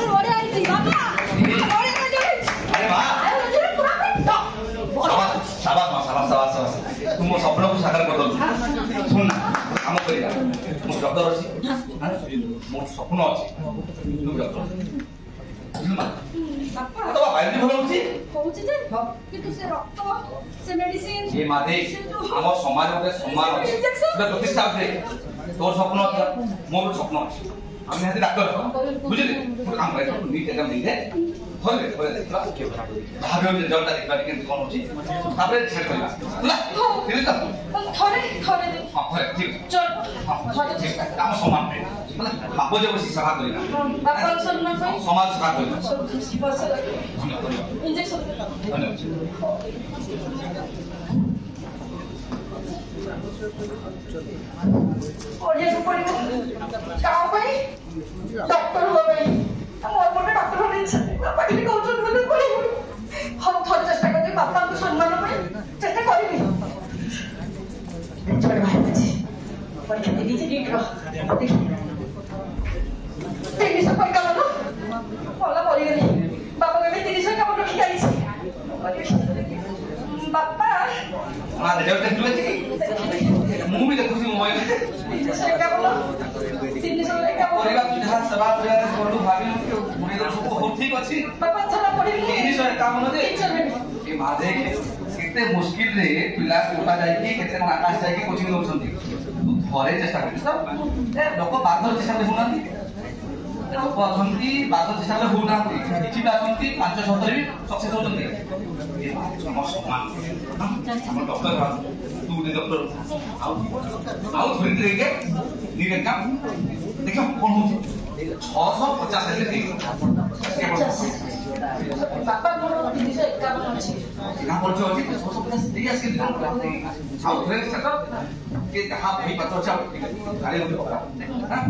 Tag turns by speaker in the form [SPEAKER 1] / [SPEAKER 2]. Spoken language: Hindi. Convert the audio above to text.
[SPEAKER 1] बड़े आई थी बाबा बड़े का जो
[SPEAKER 2] अरे वाह
[SPEAKER 1] आयो मुझे पूरा
[SPEAKER 2] शाबाश तुम मो स्वप्न को साकार कर दो सुन काम करिया मो डॉक्टर अछि मो स्वप्न अछि तू डॉक्टर बुझलमा
[SPEAKER 1] बापा
[SPEAKER 2] तो बाइल भलो होछि
[SPEAKER 1] होछि जे किंतु से रक्त से मेडिसिन
[SPEAKER 2] ये मादे हम समाज में सम्मान अछि प्रतिष्ठा अछि तोर स्वप्न अछि मोर स्वप्न अछि আমি হাতে ডাক্তার বুঝলি কাম করে নীট এক্সাম দিতে হবে করে দেখবা কি ভাবে রেজাল্টটা দেখবা কিন্তু কোন হচ্ছে তারপরে ছেড়ে দিবা না দিলি তো
[SPEAKER 1] থরে
[SPEAKER 2] হ্যাঁ হয় ঠিক
[SPEAKER 1] চল
[SPEAKER 2] হয় ঠিক কাম সমান নেই মানে বাপ যে বসে সেবা করি না
[SPEAKER 1] বাপা সম্মান কই
[SPEAKER 2] সমাজ সেবা করি না
[SPEAKER 1] ইনজেকশন पढ़िया को पड़िबो काओ भाई डॉक्टर हो भाई मोर मोटे डॉक्टर होने बापा के कहउछ बोले पड़िबो हम थोड़ी चेष्टा करबे बापा को सम्मान पे चेष्टा करिबी छोड़ भाई जी परीक्षा दे दीजिए नीट रो तेरी सब पर काम ना बोला पड़ी गई बापा के 30 का रखी आइछ बापा
[SPEAKER 2] हां रिजल्ट देखलु छी ମୁଁ ବି ଦେଖୁଛି ମୋବାଇଲ ରେ
[SPEAKER 1] ସେଟା ବୋଲ ତିନିଶହ ଲେଖା
[SPEAKER 2] ପରିବା ଯାହା ସେବା କରିବା କରୁ ଭାବିଲୁ ମୁନି ସବୁ ହଉ ଠିକ ଅଛି
[SPEAKER 1] ବାପା ଥରା ପଡିଲି
[SPEAKER 2] 351 ଦେ ଏ ମା ଦେଖ କେତେ ମୁସ୍କିଲ ରେ ପିଲା କୋଟା ଯାଇକି କେତେ ଆକାଶ ଯାଇକି କୋଚିଂ ନଉଛନ୍ତି ତୁ ଥରେ ଚେଷ୍ଟା କରିବୁ ତ ଏ ଲୋକ ବାଧ୍ୟ ଚେଷ୍ଟା କରୁନାହାନ୍ତି ଲୋକ ଅଛନ୍ତି ବାଧ୍ୟ ଚେଷ୍ଟା କଲେ ହଉନାହାନ୍ତି କିଛି ବି ଅଛନ୍ତି 5-6 ଥରେ ବି ସକ୍ସେସ ହଉଛନ୍ତି ଏ ଆମ ସମାନ ଆମ ଡକ୍ଟର तू दे डॉक्टर आओ थोड़ी देर के नीट एग्जाम देखो कौन हो 650 ले दे
[SPEAKER 1] बापा मोर 351 अछि
[SPEAKER 2] ना पड़छो अछि 650 दे आके आओ थोड़े सेटअप के जहां भाई पतो छ गाड़ी में हां